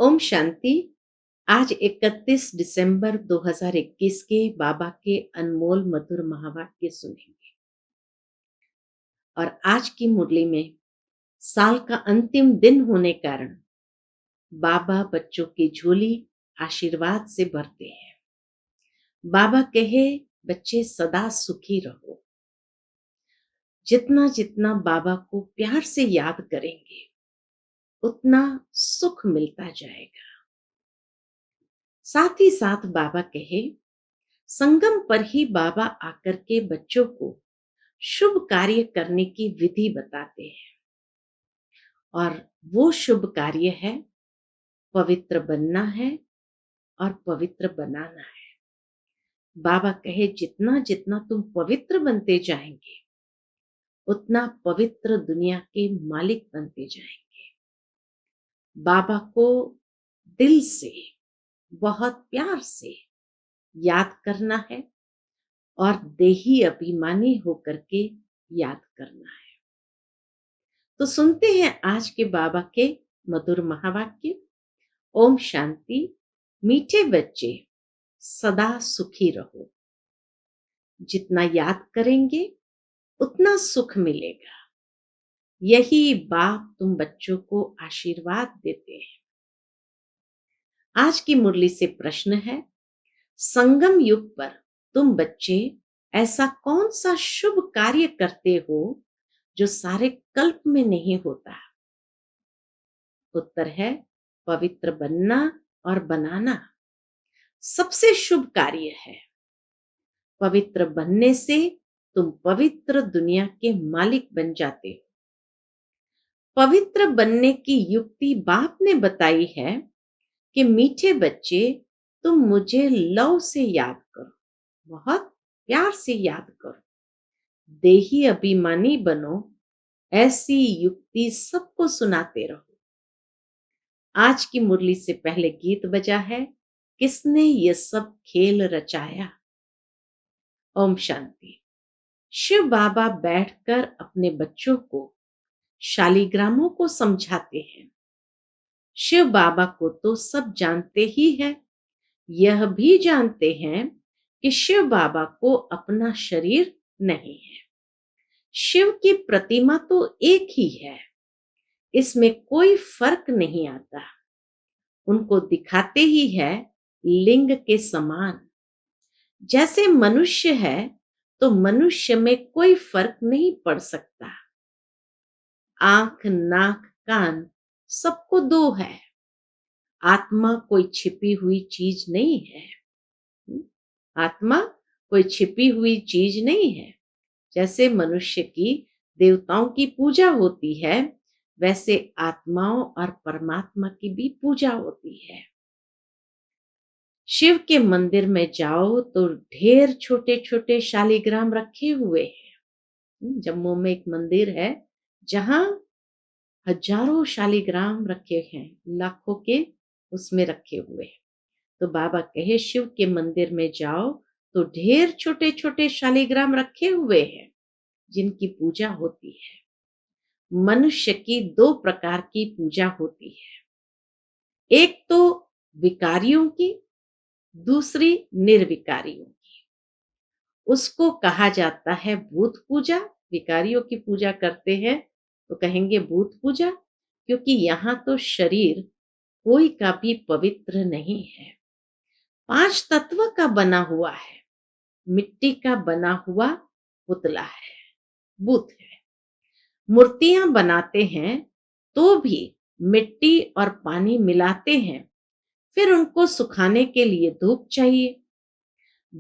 ओम शांति। आज 31 दिसंबर 2021 के बाबा के अनमोल मधुर महावाक्य सुनेंगे। और आज की मुरली में साल का अंतिम दिन होने कारण बाबा बच्चों की झोली आशीर्वाद से भरते हैं। बाबा कहे, बच्चे सदा सुखी रहो। जितना जितना बाबा को प्यार से याद करेंगे उतना सुख मिलता जाएगा। साथ ही साथ बाबा कहे, संगम पर ही बाबा आकर के बच्चों को शुभ कार्य करने की विधि बताते हैं। और वो शुभ कार्य है, पवित्र बनना है और पवित्र बनाना है। बाबा कहे, जितना जितना तुम पवित्र बनते जाएंगे उतना पवित्र दुनिया के मालिक बनते जाएंगे। बाबा को दिल से बहुत प्यार से याद करना है और देही अभिमानी होकर के याद करना है। तो सुनते हैं आज के बाबा के मधुर महावाक्य। ओम शांति। मीठे बच्चे सदा सुखी रहो। जितना याद करेंगे उतना सुख मिलेगा। यही बाप तुम बच्चों को आशीर्वाद देते हैं। आज की मुरली से प्रश्न है, संगम युग पर तुम बच्चे ऐसा कौन सा शुभ कार्य करते हो जो सारे कल्प में नहीं होता? उत्तर है, पवित्र बनना और बनाना सबसे शुभ कार्य है। पवित्र बनने से तुम पवित्र दुनिया के मालिक बन जाते हो। पवित्र बनने की युक्ति बाप ने बताई है कि मीठे बच्चे तुम मुझे लव से याद करो, बहुत प्यार से याद करो, देही अभिमानी बनो। ऐसी युक्ति सबको सुनाते रहो। आज की मुरली से पहले गीत बजा है, किसने ये सब खेल रचाया। ओम शांति। शिव बाबा बैठकर अपने बच्चों को शालिग्रामों को समझाते हैं। शिव बाबा को तो सब जानते ही है, यह भी जानते हैं कि शिव बाबा को अपना शरीर नहीं है। शिव की प्रतिमा तो एक ही है, इसमें कोई फर्क नहीं आता। उनको दिखाते ही है लिंग के समान। जैसे मनुष्य है तो मनुष्य में कोई फर्क नहीं पड़ सकता। आंख, नाक, कान सबको दो है। आत्मा कोई छिपी हुई चीज नहीं है। आत्मा कोई छिपी हुई चीज नहीं है। जैसे मनुष्य की देवताओं की पूजा होती है, वैसे आत्माओं और परमात्मा की भी पूजा होती है। शिव के मंदिर में जाओ तो ढेर छोटे छोटे शालिग्राम रखे हुए हैं। जम्मू में एक मंदिर है जहां हजारों शालिग्राम रखे हैं, लाखों के उसमें रखे हुए हैं। तो बाबा कहे, शिव के मंदिर में जाओ तो ढेर छोटे छोटे शालिग्राम रखे हुए हैं जिनकी पूजा होती है। मनुष्य की दो प्रकार की पूजा होती है, एक तो विकारियों की, दूसरी निर्विकारियों की। उसको कहा जाता है भूत पूजा। विकारियों की पूजा करते हैं तो कहेंगे भूत पूजा, क्योंकि यहाँ तो शरीर कोई का भी पवित्र नहीं है। 5 तत्व का बना हुआ है, मिट्टी का बना हुआ पुतला है, बुत है। मूर्तियां बनाते हैं तो भी मिट्टी और पानी मिलाते हैं, फिर उनको सुखाने के लिए धूप चाहिए।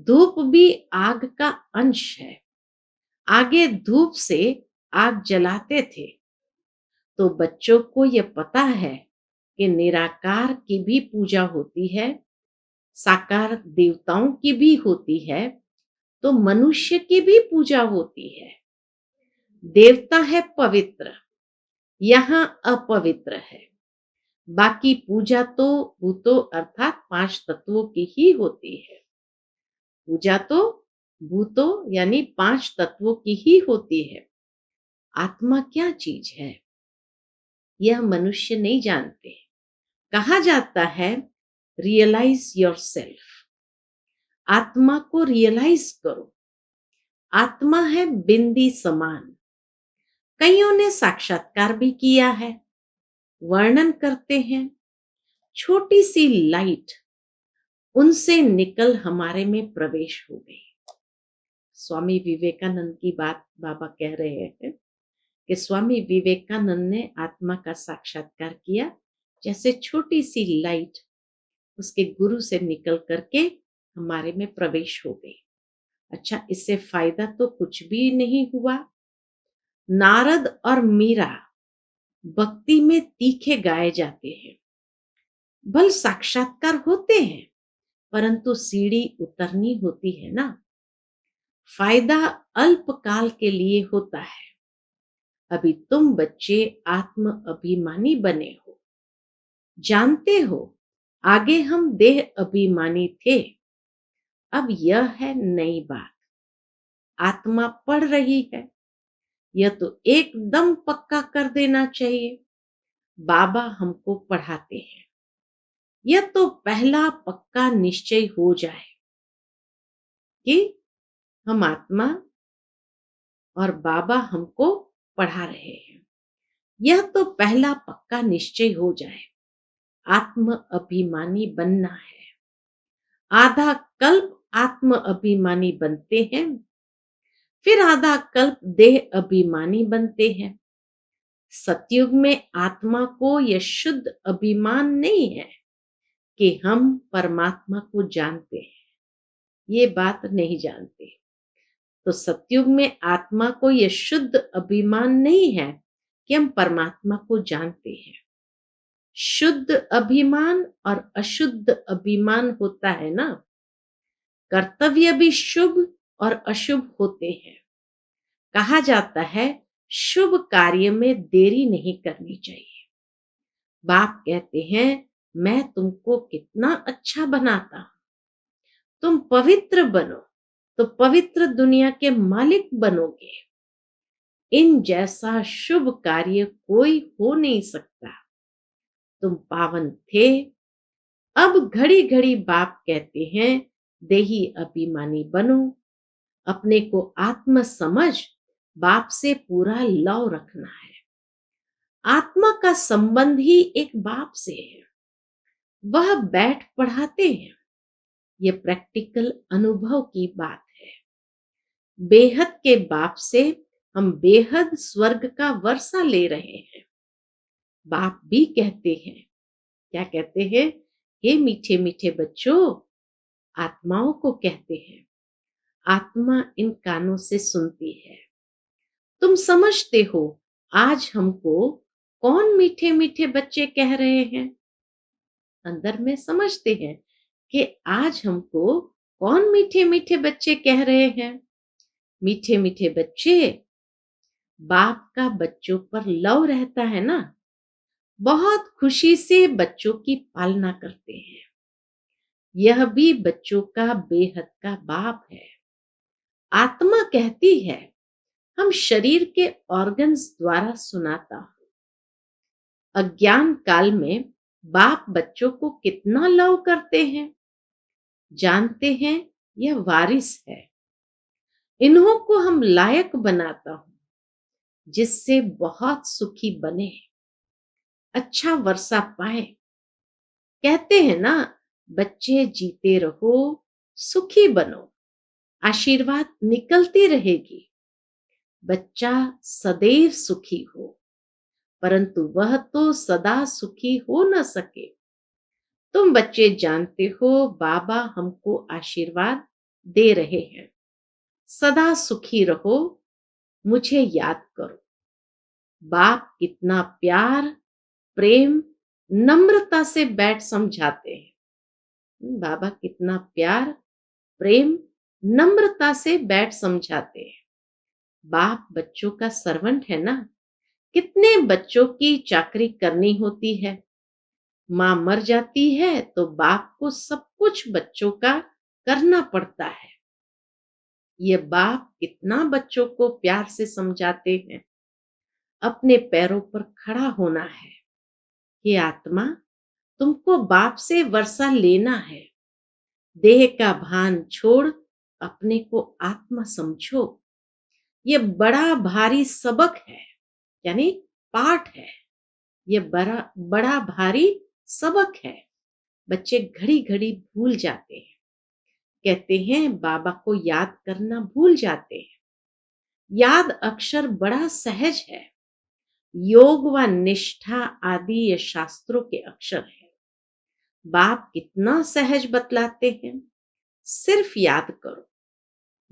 धूप भी आग का अंश है। आगे धूप से आग जलाते थे। तो बच्चों को यह पता है कि निराकार की भी पूजा होती है, साकार देवताओं की भी होती है, तो मनुष्य की भी पूजा होती है। देवता है पवित्र, यहाँ अपवित्र है। बाकी पूजा तो भूतों अर्थात 5 तत्वों की ही होती है। पूजा तो भूतों यानी 5 तत्वों की ही होती है। आत्मा क्या चीज है, यह मनुष्य नहीं जानते। कहा जाता है रियलाइज योरसेल्फ, आत्मा को रियलाइज करो। आत्मा है बिंदी समान। कईयों ने साक्षात्कार भी किया है। वर्णन करते हैं, छोटी सी लाइट उनसे निकल हमारे में प्रवेश हो गई। स्वामी विवेकानंद की बात बाबा कह रहे हैं कि स्वामी विवेकानंद ने आत्मा का साक्षात्कार किया, जैसे छोटी सी लाइट उसके गुरु से निकल करके हमारे में प्रवेश हो गई। अच्छा, इससे फायदा तो कुछ भी नहीं हुआ। नारद और मीरा भक्ति में तीखे गाए जाते हैं। बल साक्षात्कार होते हैं, परंतु सीढ़ी उतरनी होती है ना। फायदा अल्पकाल के लिए होता है। अभी तुम बच्चे आत्म अभिमानी बने हो, जानते हो आगे हम देह अभिमानी थे। अब यह है नई बात। आत्मा पढ़ रही है, यह तो एकदम पक्का कर देना चाहिए। बाबा हमको पढ़ाते हैं, यह तो पहला पक्का निश्चय हो जाए कि हम आत्मा और बाबा हमको पढ़ा रहे हैं। यह तो पहला पक्का निश्चय हो जाए, आत्म अभिमानी बनना है। आधा कल्प आत्म अभिमानी बनते हैं, फिर आधा कल्प देह अभिमानी बनते हैं। सतयुग में आत्मा को यह शुद्ध अभिमान नहीं है कि हम परमात्मा को जानते हैं, ये बात नहीं जानते। तो सतयुग में आत्मा को यह शुद्ध अभिमान नहीं है कि हम परमात्मा को जानते हैं। शुद्ध अभिमान और अशुद्ध अभिमान होता है ना। कर्तव्य भी शुभ और अशुभ होते हैं। कहा जाता है शुभ कार्य में देरी नहीं करनी चाहिए। बाप कहते हैं मैं तुमको कितना अच्छा बनाता हूं, तुम पवित्र बनो तो पवित्र दुनिया के मालिक बनोगे। इन जैसा शुभ कार्य कोई हो नहीं सकता। तुम पावन थे, अब घड़ी घड़ी बाप कहते हैं देही अभिमानी बनो। अपने को आत्म समझ बाप से पूरा लव रखना है। आत्मा का संबंध ही एक बाप से है। वह बैठ पढ़ाते हैं। यह प्रैक्टिकल अनुभव की बात है। बेहद के बाप से हम बेहद स्वर्ग का वर्षा ले रहे हैं। बाप भी कहते हैं, क्या कहते हैं? हे मीठे मीठे बच्चों, आत्माओं को कहते हैं। आत्मा इन कानों से सुनती है। तुम समझते हो आज हमको कौन मीठे मीठे बच्चे कह रहे हैं? अंदर में समझते हैं कि आज हमको कौन मीठे मीठे बच्चे कह रहे हैं। मीठे मीठे बच्चे, बाप का बच्चों पर लव रहता है ना। बहुत खुशी से बच्चों की पालना करते हैं। यह भी बच्चों का बेहद का बाप है। आत्मा कहती है हम शरीर के ऑर्गन्स द्वारा सुनाता हूं। अज्ञान काल में बाप बच्चों को कितना लव करते हैं, जानते हैं यह वारिस है। इन्हों को हम लायक बनाता हूं, जिससे बहुत सुखी बने, अच्छा वर्षा पाए। कहते हैं ना, बच्चे जीते रहो, सुखी बनो, आशीर्वाद निकलती रहेगी। बच्चा सदैव सुखी हो, परंतु वह तो सदा सुखी हो न सके। तुम बच्चे जानते हो बाबा हमको आशीर्वाद दे रहे हैं, सदा सुखी रहो, मुझे याद करो। बाप कितना प्यार, प्रेम, नम्रता से बैठ समझाते हैं। बाबा कितना प्यार, प्रेम, नम्रता से बैठ समझाते हैं। बाप बच्चों का सर्वेंट है ना। कितने बच्चों की चाकरी करनी होती है। मां मर जाती है तो बाप को सब कुछ बच्चों का करना पड़ता है। ये बाप कितना बच्चों को प्यार से समझाते हैं, अपने पैरों पर खड़ा होना है। ये आत्मा, तुमको बाप से वर्षा लेना है। देह का भान छोड़ अपने को आत्मा समझो। ये बड़ा भारी सबक है, यानी पाठ है। ये बड़ा बड़ा भारी सबक है। बच्चे घड़ी घड़ी भूल जाते हैं, कहते हैं बाबा को याद करना भूल जाते हैं। याद अक्षर बड़ा सहज है। योग व निष्ठा आदि ये शास्त्रों के अक्षर है। बाप कितना सहज बतलाते हैं, सिर्फ याद करो।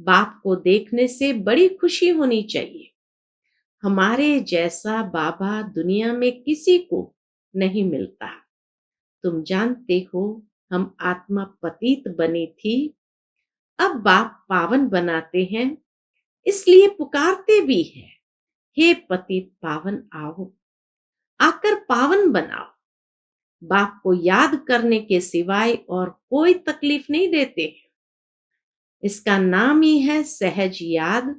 बाप को देखने से बड़ी खुशी होनी चाहिए। हमारे जैसा बाबा दुनिया में किसी को नहीं मिलता। तुम जानते हो, हम आत्मा पतित बनी थी, अब बाप पावन बनाते हैं, इसलिए पुकारते भी हैं, हे पतित पावन आओ, आकर पावन बनाओ। बाप को याद करने के सिवाय और कोई तकलीफ नहीं देते हैं। इसका नाम ही है सहज याद,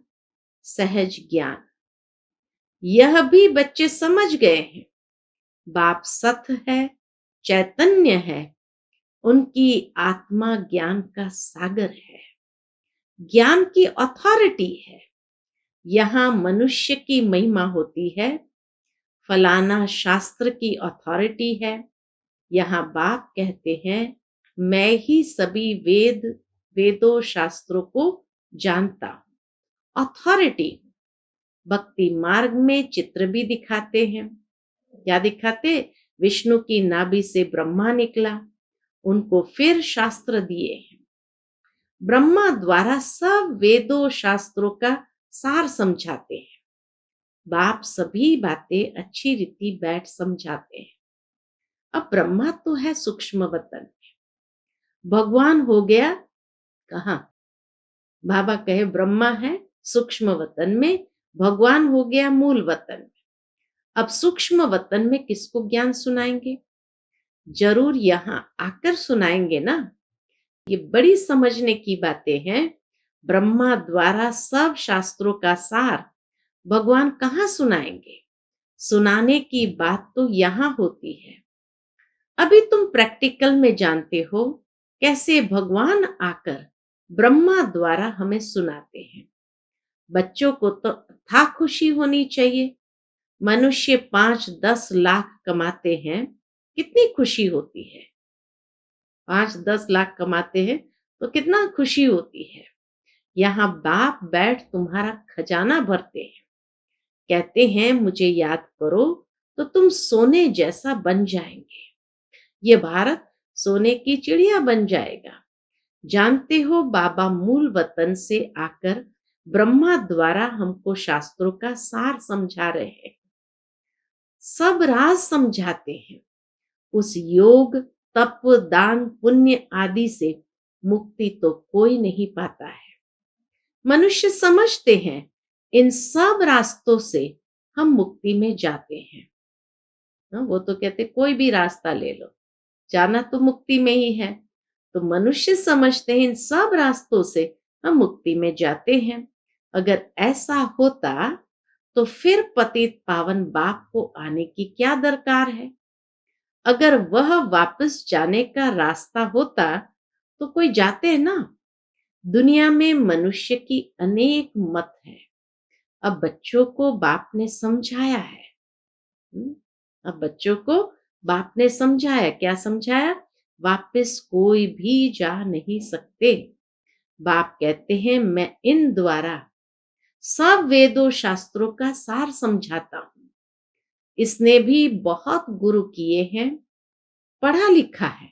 सहज ज्ञान। यह भी बच्चे समझ गए हैं। बाप सत्य है, चैतन्य है, उनकी आत्मा ज्ञान का सागर है, ज्ञान की अथॉरिटी है। यहाँ मनुष्य की महिमा होती है, फलाना शास्त्र की अथॉरिटी है। यहाँ बाप कहते हैं, मैं ही सभी वेदों शास्त्रों को जानता हूं, अथॉरिटी। भक्ति मार्ग में चित्र भी दिखाते हैं। क्या दिखाते? विष्णु की नाभि से ब्रह्मा निकला, उनको फिर शास्त्र दिए हैं। ब्रह्मा द्वारा सब वेदों शास्त्रों का सार समझाते हैं। बाप सभी बातें अच्छी रीति बैठ समझाते हैं। अब ब्रह्मा तो है सूक्ष्म वतन में, भगवान हो गया कहाँ? बाबा कहे ब्रह्मा है सूक्ष्म वतन में, भगवान हो गया मूल वतन में। अब सूक्ष्म वतन में किसको ज्ञान सुनाएंगे? जरूर यहाँ आकर सुनाएंगे ना। ये बड़ी समझने की बातें हैं। ब्रह्मा द्वारा सब शास्त्रों का सार भगवान कहाँ सुनाएंगे? सुनाने की बात तो यहाँ होती है। अभी तुम प्रैक्टिकल में जानते हो कैसे भगवान आकर ब्रह्मा द्वारा हमें सुनाते हैं। बच्चों को तो था खुशी होनी चाहिए। मनुष्य 5-10 लाख कमाते हैं, कितनी खुशी होती है। 5-10 लाख कमाते हैं तो कितना खुशी होती है। यहाँ बाप बैठ तुम्हारा खजाना भरते हैं, कहते हैं मुझे याद करो तो तुम सोने जैसा बन जाएंगे। ये भारत सोने की चिड़िया बन जाएगा। जानते हो, बाबा मूल वतन से आकर ब्रह्मा द्वारा हमको शास्त्रों का सार समझा रहे हैं, सब राज समझाते हैं। उस योग तप दान पुण्य आदि से मुक्ति तो कोई नहीं पाता है। मनुष्य समझते हैं इन सब रास्तों से हम मुक्ति में जाते हैं। वो तो कहते कोई भी रास्ता ले लो, जाना तो मुक्ति में ही है। तो मनुष्य समझते हैं इन सब रास्तों से हम मुक्ति में जाते हैं। अगर ऐसा होता तो फिर पतित पावन बाप को आने की क्या दरकार है? अगर वह वापस जाने का रास्ता होता तो कोई जाते हैं ना। दुनिया में मनुष्य की अनेक मत है। अब बच्चों को बाप ने समझाया है। अब बच्चों को बाप ने समझाया, क्या समझाया? वापस कोई भी जा नहीं सकते। बाप कहते हैं मैं इन द्वारा सब वेदों शास्त्रों का सार समझाता हूं। इसने भी बहुत गुरु किए हैं, पढ़ा लिखा है।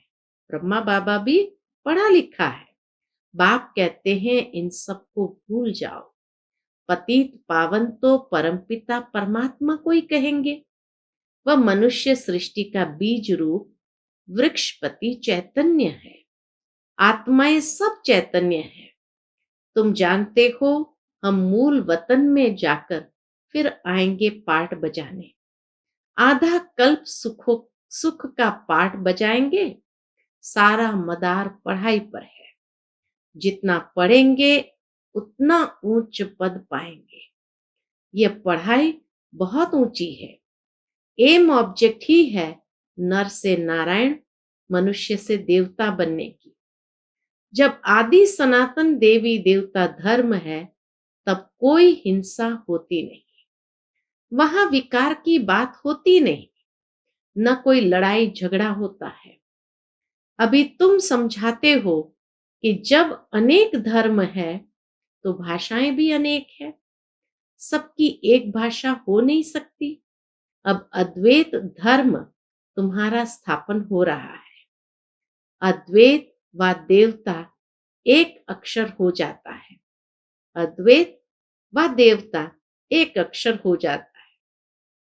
ब्रह्मा बाबा भी पढ़ा लिखा है। बाप कहते हैं इन सबको भूल जाओ। पतित पावन तो परमपिता परमात्मा को ही कहेंगे। वह मनुष्य सृष्टि का बीज रूप वृक्षपति चैतन्य है। आत्माएं सब चैतन्य है। तुम जानते हो, हम मूल वतन में जाकर फिर आएंगे पाठ बजाने। आधा कल्प सुख का पाठ बजाएंगे। सारा मदार पढ़ाई पर है। जितना पढ़ेंगे उतना उच्च पद पाएंगे। यह पढ़ाई बहुत ऊंची है। एम ऑब्जेक्ट ही है नर से नारायण, मनुष्य से देवता बनने की। जब आदि सनातन देवी देवता धर्म है, तब कोई हिंसा होती नहीं, वहां विकार की बात होती नहीं, न कोई लड़ाई झगड़ा होता है। अभी तुम समझाते हो कि जब अनेक धर्म है तो भाषाएं भी अनेक है, सबकी एक भाषा हो नहीं सकती। अब अद्वैत धर्म तुम्हारा स्थापन हो रहा है। अद्वैत व देवता एक अक्षर हो जाता है। अद्वैत व देवता एक अक्षर हो जाता है।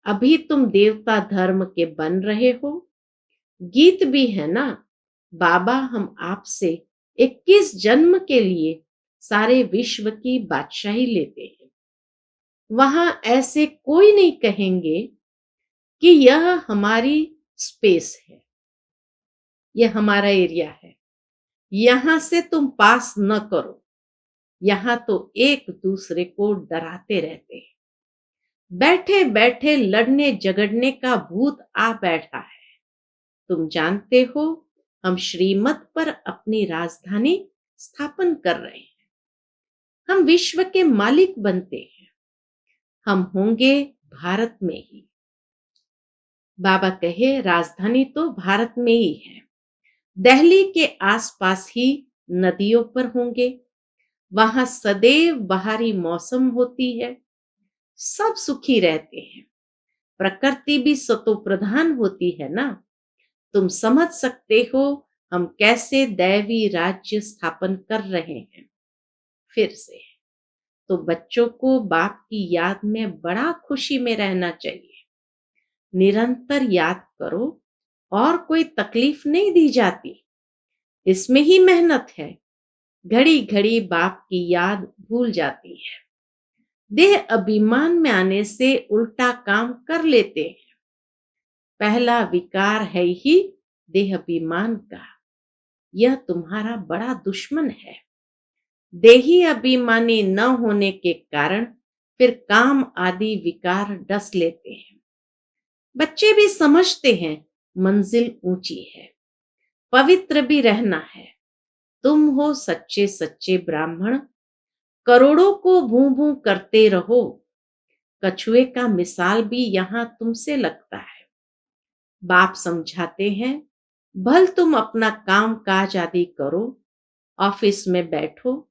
अभी तुम देवता धर्म के बन रहे हो। गीत भी है ना, बाबा हम आपसे 21 जन्म के लिए सारे विश्व की बादशाही लेते हैं। वहां ऐसे कोई नहीं कहेंगे कि यह हमारी स्पेस है, यह हमारा एरिया है, यहां से तुम पास न करो। यहां तो एक दूसरे को डराते रहते हैं। बैठे बैठे लड़ने झगड़ने का भूत आ बैठा है। तुम जानते हो, हम श्रीमत पर अपनी राजधानी स्थापन कर रहे हैं। हम विश्व के मालिक बनते हैं। हम होंगे भारत में ही। बाबा कहे राजधानी तो भारत में ही है। दिल्ली के आसपास ही नदियों पर होंगे। वहां सदैव बाहरी मौसम होती है। सब सुखी रहते हैं। प्रकृति भी सतो प्रधान होती है ना। तुम समझ सकते हो हम कैसे दैवी राज्य स्थापन कर रहे हैं। फिर से तो बच्चों को बाप की याद में बड़ा खुशी में रहना चाहिए। निरंतर याद करो और कोई तकलीफ नहीं दी जाती। इसमें ही मेहनत है। घड़ी घड़ी बाप की याद भूल जाती है। देह अभिमान में आने से उल्टा काम कर लेते हैं। पहला विकार है ही देह अभिमान का। यह तुम्हारा बड़ा दुश्मन है। देही अभिमानी न होने के कारण फिर काम आदि विकार डस लेते हैं। बच्चे भी समझते हैं मंजिल ऊंची है, पवित्र भी रहना है। तुम हो सच्चे सच्चे ब्राह्मण। करोड़ों को भूं भूं करते रहो। कछुए का मिसाल भी यहां तुमसे लगता है। बाप समझाते हैं, भल तुम अपना काम काज आदि करो, ऑफिस में बैठो,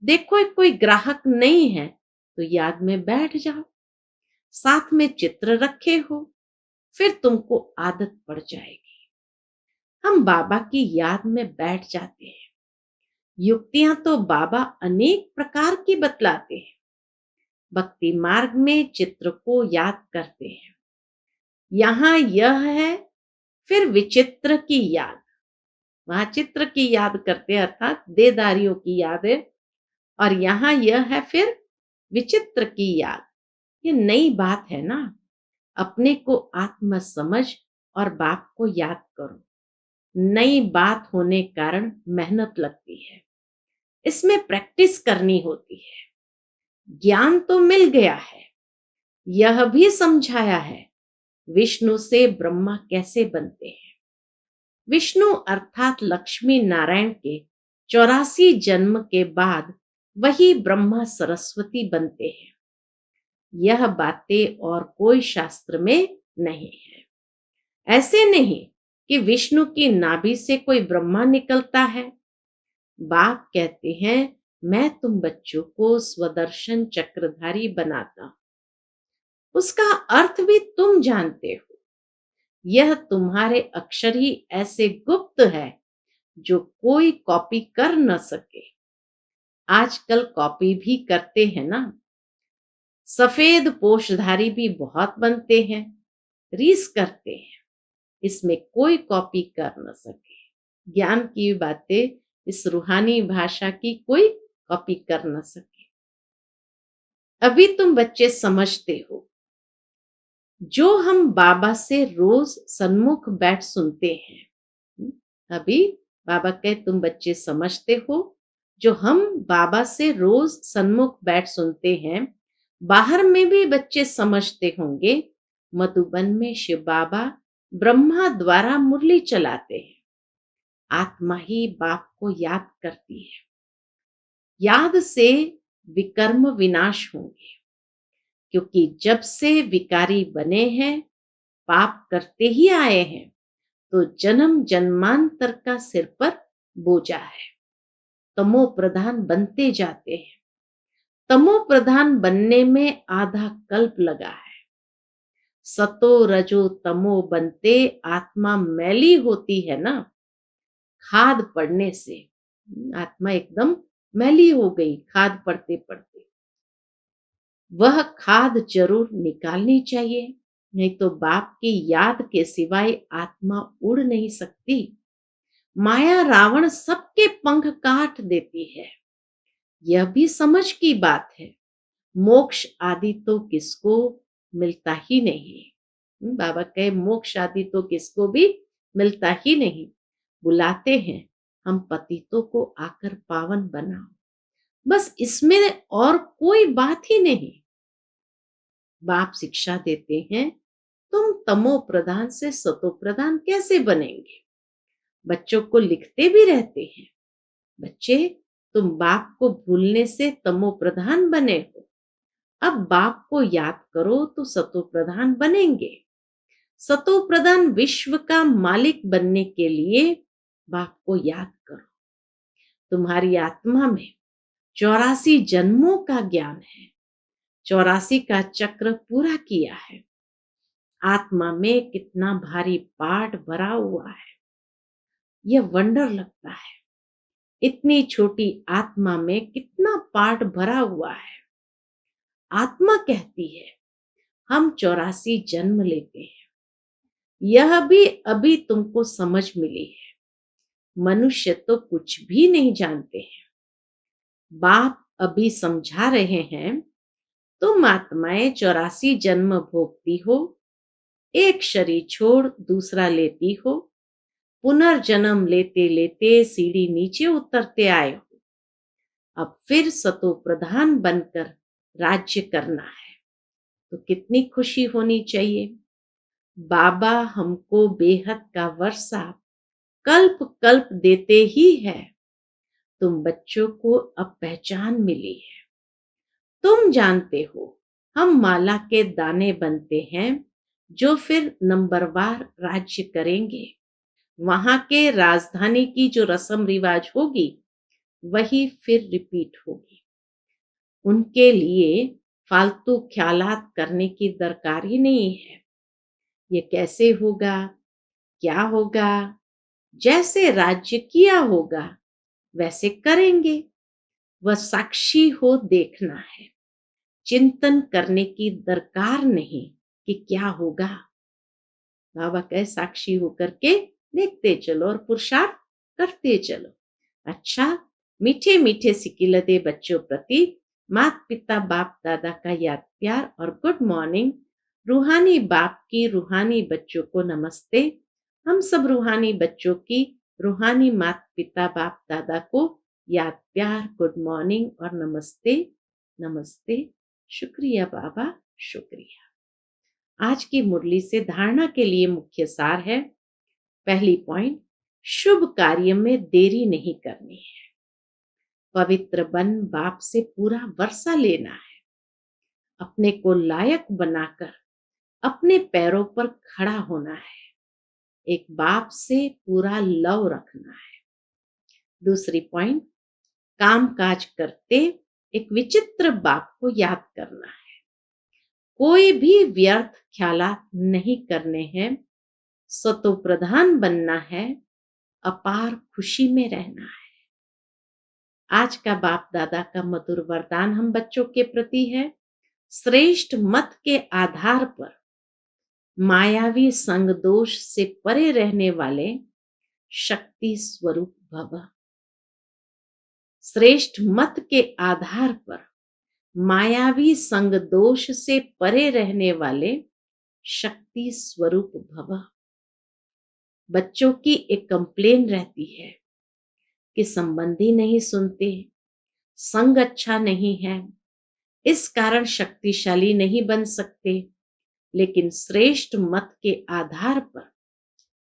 देखो कोई ग्राहक नहीं है तो याद में बैठ जाओ। साथ में चित्र रखे हो, फिर तुमको आदत पड़ जाएगी। हम बाबा की याद में बैठ जाते हैं। युक्तियां तो बाबा अनेक प्रकार की बतलाते हैं। भक्ति मार्ग में चित्र को याद करते हैं। यहां यह है, फिर विचित्र की याद। वहां चित्र की याद करते हैं, अर्थात देदारियों की याद है। और यहां यह है फिर विचित्र की याद। ये नई बात है ना। अपने को आत्मा समझ और बाप को याद करो। नई बात होने कारण मेहनत लगती है। इसमें प्रैक्टिस करनी होती है। ज्ञान तो मिल गया है। यह भी समझाया है विष्णु से ब्रह्मा कैसे बनते हैं। विष्णु अर्थात लक्ष्मी नारायण के 84 जन्म के बाद वही ब्रह्मा सरस्वती बनते हैं। यह बातें और कोई शास्त्र में नहीं है। ऐसे नहीं कि विष्णु की नाभि से कोई ब्रह्मा निकलता है। बाप कहते हैं, मैं तुम बच्चों को स्वदर्शन चक्रधारी बनाता हूं। उसका अर्थ भी तुम जानते हो। यह तुम्हारे अक्षर ही ऐसे गुप्त है जो कोई कॉपी कर न सके। आजकल कॉपी भी करते हैं ना। सफेद पोशधारी भी बहुत बनते हैं, रीस करते हैं। इसमें कोई कॉपी कर न सके। ज्ञान की बातें इस रूहानी भाषा की कोई कॉपी कर न सके। अभी तुम बच्चे समझते हो। जो हम बाबा से रोज सन्मुख बैठ सुनते हैं। अभी बाबा कहे तुम बच्चे समझते हो, जो हम बाबा से रोज सन्मुख बैठ सुनते हैं, बाहर में भी बच्चे समझते होंगे। मधुबन में शिव बाबा ब्रह्मा द्वारा मुरली चलाते हैं। आत्मा ही बाप को याद करती है। याद से विकर्म विनाश होंगे, क्योंकि जब से विकारी बने हैं, पाप करते ही आए हैं, तो जन्म जन्मांतर का सिर पर बोझा है। तमो प्रधान बनते जाते हैं। तमो प्रधान बनने में आधा कल्प लगा है। सतो रजो तमो बनते आत्मा मैली होती है ना, खाद पड़ने से आत्मा एकदम मैली हो गई खाद पड़ते पड़ते। वह खाद जरूर निकालनी चाहिए, नहीं तो बाप की याद के सिवाय आत्मा उड़ नहीं सकती। माया रावण सबके पंख काट देती है, यह भी समझ की बात है। मोक्ष आदि तो किसको मिलता ही नहीं। बाबा कहे मोक्ष आदि तो किसको भी मिलता ही नहीं। बुलाते हैं हम पतितों को आकर पावन बनाओ, बस इसमें और कोई बात ही नहीं। बाप शिक्षा देते हैं, तुम तमो प्रधान से सतो प्रधान कैसे बनेंगे। बच्चों को लिखते भी रहते हैं, बच्चे तुम बाप को भूलने से तमो प्रधान बने हो, अब बाप को याद करो तो सतो प्रधान बनेंगे। सतो प्रधान विश्व का मालिक बनने के लिए बाप को याद करो। तुम्हारी आत्मा में 84 जन्मों का ज्ञान है, 84 का चक्र पूरा किया है। आत्मा में कितना भारी पाठ भरा हुआ है, यह वंडर लगता है। इतनी छोटी आत्मा में कितना पाठ भरा हुआ है। आत्मा कहती है हम 84 जन्म लेते हैं, यह भी अभी तुमको समझ मिली है। मनुष्य तो कुछ भी नहीं जानते हैं। बाप अभी समझा रहे हैं, तुम आत्माएं 84 जन्म भोगती हो, एक शरीर छोड़ दूसरा लेती हो, पुनर्जन्म लेते लेते सीढ़ी नीचे उतरते आए हो। अब फिर सतो प्रधान बनकर राज्य करना है, तो कितनी खुशी होनी चाहिए। बाबा हमको बेहद का वर्षा कल्प कल्प देते ही है। तुम बच्चों को अब पहचान मिली है। तुम जानते हो हम माला के दाने बनते हैं, जो फिर नंबरवार राज्य करेंगे। वहां के राजधानी की जो रस्म रिवाज होगी, वही फिर रिपीट होगी। उनके लिए फालतू ख्यालात करने की दरकार ही नहीं है। ये कैसे होगा, क्या होगा, जैसे राज्य किया होगा वैसे करेंगे। वह साक्षी हो देखना है, चिंतन करने की दरकार नहीं कि क्या होगा। बाबा कहे साक्षी होकर के देखते चलो और पुरुषार्थ करते चलो। अच्छा, मीठे मीठे सिकिलते बच्चों प्रति माता पिता बाप दादा का याद प्यार और गुड मॉर्निंग। रूहानी बाप की रूहानी बच्चों को नमस्ते। हम सब रूहानी बच्चों की रूहानी माता पिता बाप दादा को याद प्यार गुड मॉर्निंग और नमस्ते। नमस्ते। शुक्रिया बाबा, शुक्रिया। आज की मुरली से धारणा के लिए मुख्य सार है। पहली पॉइंट, शुभ कार्य में देरी नहीं करनी है। पवित्र बन बाप से पूरा वर्षा लेना है। अपने को लायक बनाकर अपने पैरों पर खड़ा होना है। एक बाप से पूरा लव रखना है। दूसरी पॉइंट, काम काज करते एक विचित्र बाप को याद करना है। कोई भी व्यर्थ ख्यालात नहीं करने हैं। सतो प्रधान बनना है, अपार खुशी में रहना है। आज का बाप दादा का मधुर वरदान हम बच्चों के प्रति है। श्रेष्ठ मत के आधार पर मायावी संग दोष से परे रहने वाले शक्ति स्वरूप भव। श्रेष्ठ मत के आधार पर मायावी संग दोष से परे रहने वाले शक्ति स्वरूप भव। बच्चों की एक कंप्लेन रहती है कि संबंधी नहीं सुनते, संग अच्छा नहीं है, इस कारण शक्तिशाली नहीं बन सकते, लेकिन श्रेष्ठ मत के आधार पर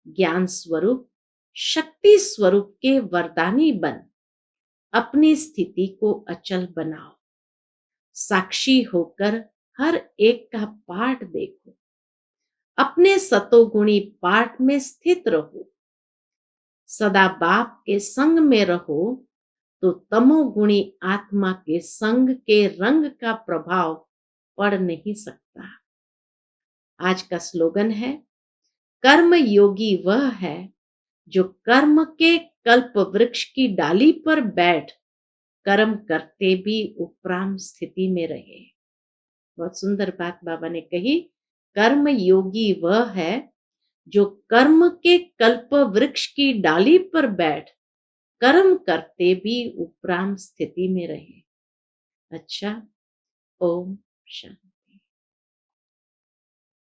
ज्ञान स्वरूप, शक्ति स्वरूप के वरदानी बन अपनी स्थिति को अचल बनाओ। साक्षी होकर हर एक का पाठ देखो, अपने सतोगुणी पाठ में स्थित रहो। सदा बाप के संग में रहो तो तमोगुणी आत्मा के संग के रंग का प्रभाव पड़ नहीं सकता। आज का स्लोगन है, कर्म योगी वह है जो कर्म के कल्प वृक्ष की डाली पर बैठ कर्म करते भी उपराम स्थिति में रहे। बहुत सुंदर बात बाबा ने कही, कर्म योगी वह है जो कर्म के कल्प वृक्ष की डाली पर बैठ कर्म करते भी उपराम स्थिति में रहे। अच्छा, ओम शांति।